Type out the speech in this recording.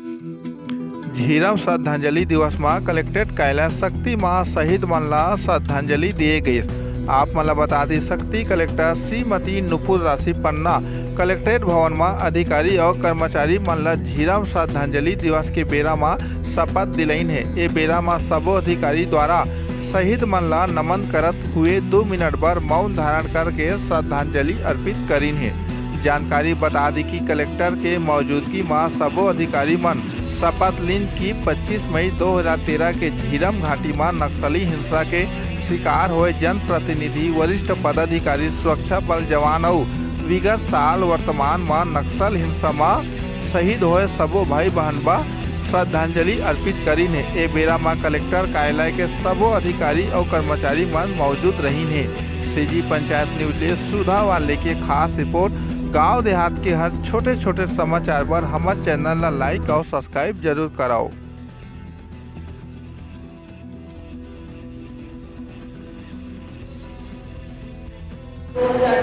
झीरम श्रद्धांजलि दिवस में कलेक्ट्रेट कैलाश शक्ति मां शहीद मन ला श्रद्धांजलि दिए गई। आप मन ला बता दी शक्ति कलेक्टर श्रीमती नुपुर राशि पन्ना कलेक्ट्रेट भवन में अधिकारी और कर्मचारी मन ला झीरम श्रद्धांजलि दिवस के बेरा में शपथ दिलाइन है। ये बेरा में सबो अधिकारी द्वारा शहीद मन ला नमन करत हुए 2 मिनट बर मौन धारण करके श्रद्धांजलि अर्पित करीन है। जानकारी बता दी कि कलेक्टर के मौजूदगी में सबो अधिकारी मन शपथ लीन की 25 मई 2013 के झीरम घाटी में नक्सली हिंसा के शिकार हुए जनप्रतिनिधि वरिष्ठ पदाधिकारी सुरक्षा बल जवान और विगत साल वर्तमान में नक्सल हिंसा में शहीद हुए सबो भाई बहन बा श्रद्धांजलि अर्पित करीन है। ए बेरा में कलेक्टर कार्यालय के सबो अधिकारी और कर्मचारी मन मौजूद रहीन है। सीजी पंचायत न्यूज ले सुधा वाले के खास रिपोर्ट। गांव देहात के हर छोटे छोटे समाचार पर हमारे चैनल ला लाइक और सब्सक्राइब जरूर कराओ। तो